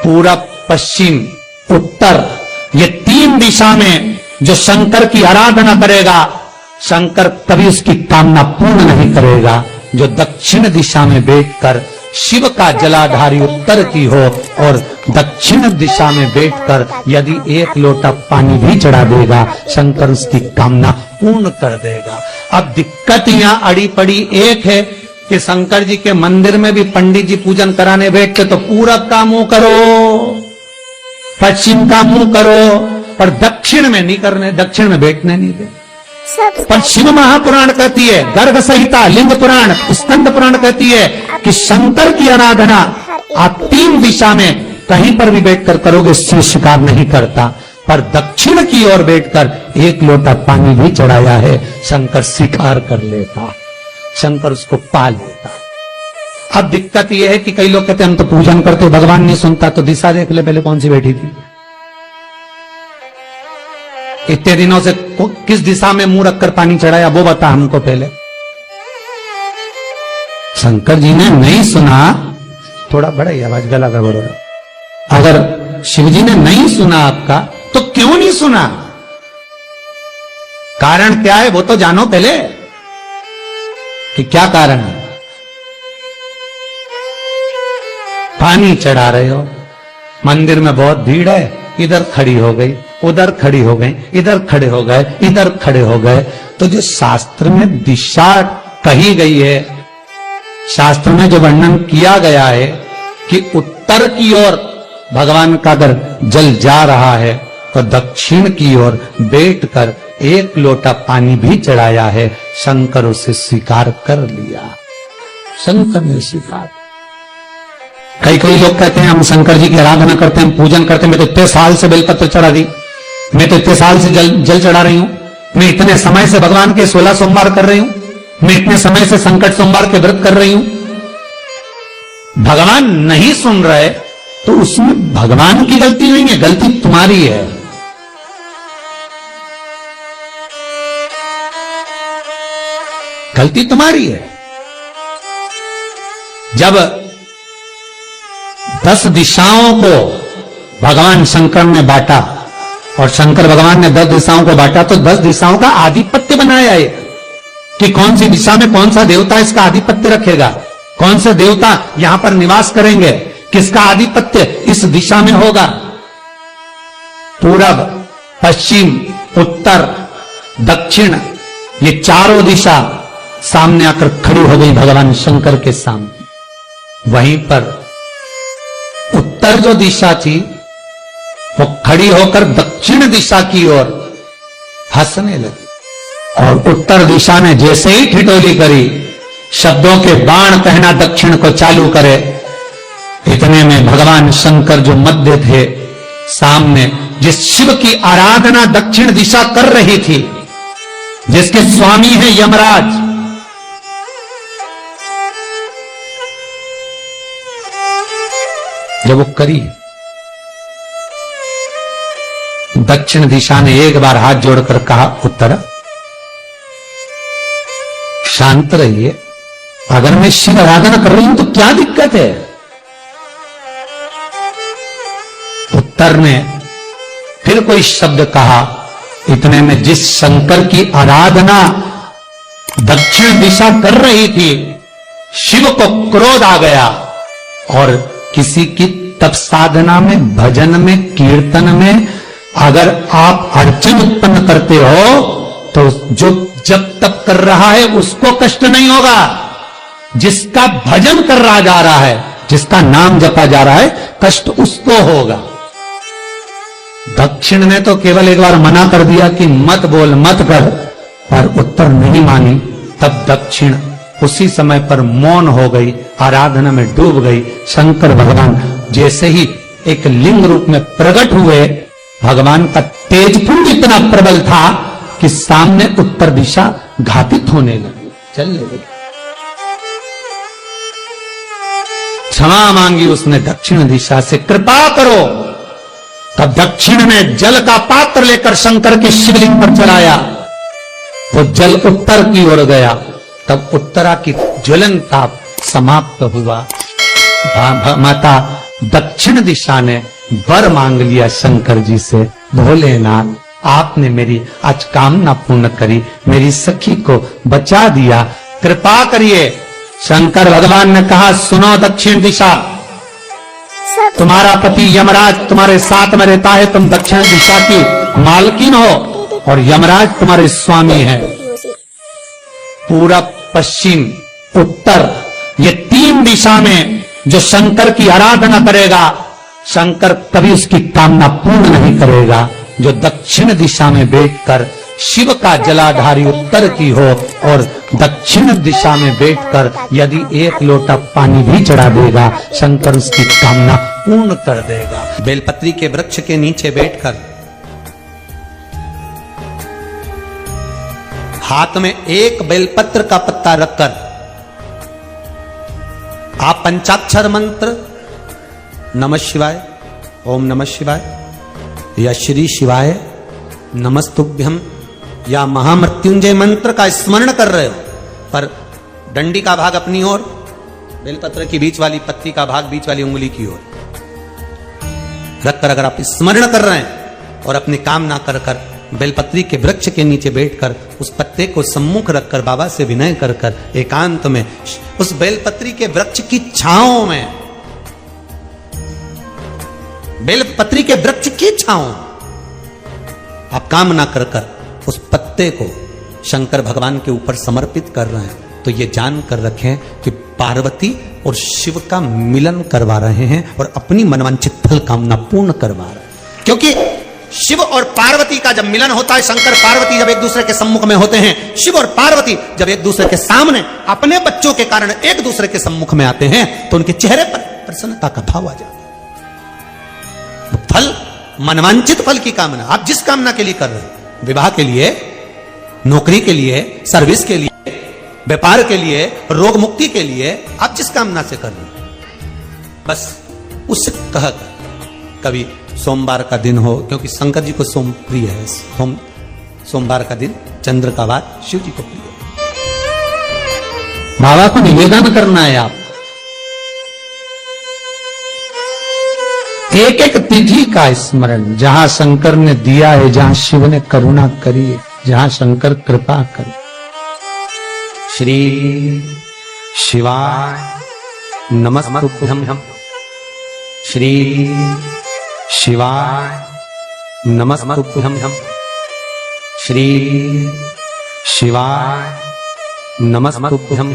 पूरब, पश्चिम, उत्तर, ये तीन दिशा में जो शंकर की आराधना करेगा, शंकर कभी उसकी कामना पूर्ण नहीं करेगा। जो दक्षिण दिशा में बैठकर शिव का जलाधारी उत्तर की हो और दक्षिण दिशा में बैठकर यदि एक लोटा पानी भी चढ़ा देगा, शंकर उसकी कामना पूर्ण कर देगा। अब दिक्कत यहाँ अड़ी पड़ी एक है कि शंकर जी के मंदिर में भी पंडित जी पूजन कराने बैठते तो पूरब का मुंह करो, पश्चिम का मुंह करो, पर दक्षिण में नहीं करने, दक्षिण में बैठने नहीं दे। पर शिव महापुराण कहती है, गर्ग संहिता, लिंग पुराण, स्कंद पुराण कहती है कि शंकर की आराधना आप तीन दिशा में कहीं पर भी बैठकर करोगे, शिव स्वीकार नहीं करता। पर दक्षिण की ओर बैठकर एक लोटा पानी भी चढ़ाया है, शंकर स्वीकार कर लेता, शंकर उसको पा लेता। अब दिक्कत यह है कि कई लोग कहते हैं हम तो पूजन करते, भगवान नहीं सुनता, तो दिशा देख ले पहले कौन सी बैठी थी, इतने दिनों से किस दिशा में मुंह रखकर पानी चढ़ाया, वो बता हमको पहले। शंकर जी ने नहीं सुना, थोड़ा बड़ा ही आवाज, गला का बड़ा। अगर शिव जी ने नहीं सुना आपका, तो क्यों नहीं सुना, कारण क्या है वो तो जानो पहले कि क्या कारण है। पानी चढ़ा रहे हो, मंदिर में बहुत भीड़ है, इधर खड़ी हो गई, उधर खड़ी हो गई, इधर खड़े हो गए, इधर खड़े हो गए, तो जो शास्त्र में दिशा कही गई है, शास्त्र में जो वर्णन किया गया है कि उत्तर की ओर भगवान का अगर जल जा रहा है तो दक्षिण की ओर बैठकर एक लोटा पानी भी चढ़ाया है, शंकर उसे स्वीकार कर लिया, शंकर ने स्वीकार। कई लोग कहते हैं हम शंकर जी की आराधना करते हैं, पूजन करते हैं, मैं तो इतने साल से बेलपत्र चढ़ा दी, मैं तो इतने साल से जल चढ़ा रही हूं, मैं इतने समय से भगवान के 16 सोमवार कर रही हूं, मैं इतने समय से संकट सोमवार के व्रत कर रही हूं। भगवान नहीं सुन रहे तो उसमें भगवान की गलती नहीं है, गलती तुम्हारी है। गलती तुम्हारी है। जब 10 दिशाओं को भगवान शंकर ने बांटा और शंकर भगवान ने 10 दिशाओं को बांटा, तो 10 दिशाओं का आधिपत्य बनाया है कि कौन सी दिशा में कौन सा देवता इसका आधिपत्य रखेगा, कौन से देवता यहां पर निवास करेंगे, किसका आधिपत्य इस दिशा में होगा। पूरब, पश्चिम, उत्तर, दक्षिण, ये चारों दिशा सामने आकर खड़ी हो गई भगवान शंकर के सामने। वहीं पर उत्तर जो दिशा थी वो खड़ी होकर दक्षिण दिशा की ओर हंसने लगी, और उत्तर दिशा ने जैसे ही ठिठोली करी, शब्दों के बाण कहना दक्षिण को चालू करे, इतने में भगवान शंकर जो मध्य थे सामने, जिस शिव की आराधना दक्षिण दिशा कर रही थी, जिसके स्वामी है यमराज, जब वो करी, दक्षिण दिशा ने एक बार हाथ जोड़कर कहा, उत्तर शांत रहिए, अगर मैं शिव आराधना कर रही हूं तो क्या दिक्कत है। उत्तर ने फिर कोई शब्द कहा, इतने में जिस शंकर की आराधना दक्षिण दिशा कर रही थी, शिव को क्रोध आ गया, और किसी की तप साधना में, भजन में, कीर्तन में अगर आप अड़चन उत्पन्न करते हो तो जो जब तप कर रहा है उसको कष्ट नहीं होगा, जिसका भजन कर रहा जा रहा है, जिसका नाम जपा जा रहा है, कष्ट उसको होगा। दक्षिण ने तो केवल एक बार मना कर दिया कि मत बोल, मत कर, पर उत्तर नहीं मानी। तब दक्षिण उसी समय पर मौन हो गई, आराधना में डूब गई। शंकर भगवान जैसे ही एक लिंग रूप में प्रकट हुए, भगवान का तेजपुंज इतना प्रबल था कि सामने उत्तर दिशा घातित होने लगी, चलने लगी। क्षमा मांगी उसने दक्षिण दिशा से, कृपा करो। तब दक्षिण ने जल का पात्र लेकर शंकर के शिवलिंग पर चढ़ाया, वो जल उत्तर की ओर गया। तब उत्तरा की ज्वलन ताप समाप्त हुआ। माता दक्षिण दिशा ने वर मांग लिया शंकर जी से, भोलेनाथ आपने मेरी आज कामना पूर्ण करी, मेरी सखी को बचा दिया, कृपा करिए। शंकर भगवान ने कहा, सुनो दक्षिण दिशा, तुम्हारा पति यमराज तुम्हारे साथ में रहता है, तुम दक्षिण दिशा की मालकिन हो और यमराज तुम्हारे स्वामी है। पूरब, पश्चिम, उत्तर, ये 3 दिशा में जो शंकर की आराधना करेगा, शंकर कभी उसकी कामना पूर्ण नहीं करेगा। जो दक्षिण दिशा में बैठकर शिव का जलाधारी उत्तर की हो और दक्षिण दिशा में बैठकर यदि 1 लोटा पानी भी चढ़ा देगा, शंकर उसकी कामना पूर्ण कर देगा। बेलपत्री के वृक्ष के नीचे बैठकर हाथ में 1 बेलपत्र का पत्ता रखकर आप पंचाक्षर मंत्र नमः शिवाय, ओम नमः शिवाय या श्री शिवाय नमस्तुभ्यम या महामृत्युंजय मंत्र का स्मरण कर रहे हो, पर डंडी का भाग अपनी ओर, बेलपत्र की बीच वाली पत्ती का भाग बीच वाली उंगली की ओर रखकर अगर आप स्मरण कर रहे हैं और अपनी कामना कर कर बेलपत्री के वृक्ष के नीचे बैठकर उस पत्ते को सम्मुख रखकर बाबा से विनय कर कर एकांत में उस बेलपत्री के वृक्ष की छांव में, बेलपत्री के वृक्ष की छांव आप कामना कर कर उस पत्ते को शंकर भगवान के ऊपर समर्पित कर रहे हैं, तो ये जान कर रखें कि पार्वती और शिव का मिलन करवा रहे हैं और अपनी मनवांछित फल कामना पूर्ण करवा रहे हैं। क्योंकि शिव और पार्वती का जब मिलन होता है, शंकर पार्वती जब एक दूसरे के सम्मुख में होते हैं, शिव और पार्वती जब एक दूसरे के सामने अपने बच्चों के कारण एक दूसरे के सम्मुख में आते हैं, तो उनके चेहरे पर प्रसन्नता का भाव आ जाता है। फल, मनवांछित फल की कामना आप जिस कामना के लिए कर रहे हैं, विवाह के लिए, नौकरी के लिए, सर्विस के लिए, व्यापार के लिए, रोग मुक्ति के लिए, आप जिस कामना से कर रहे हैं, बस उससे कह कभी सोमवार का दिन हो, क्योंकि शंकर जी को सोम प्रिय है, सोमवार का दिन, चंद्र का वार शिव जी को प्रिय है। बाबा को निवेदन करना है आप, एक एक तिथि का स्मरण, जहां शंकर ने दिया है, जहां शिव ने करुणा करी है, जहां शंकर कृपा करे। श्री शिवाय नमस्तुभ्यम, श्री शिवाय नमस्तुभ्यम, श्री शिवाय नमस्तुभ्यम।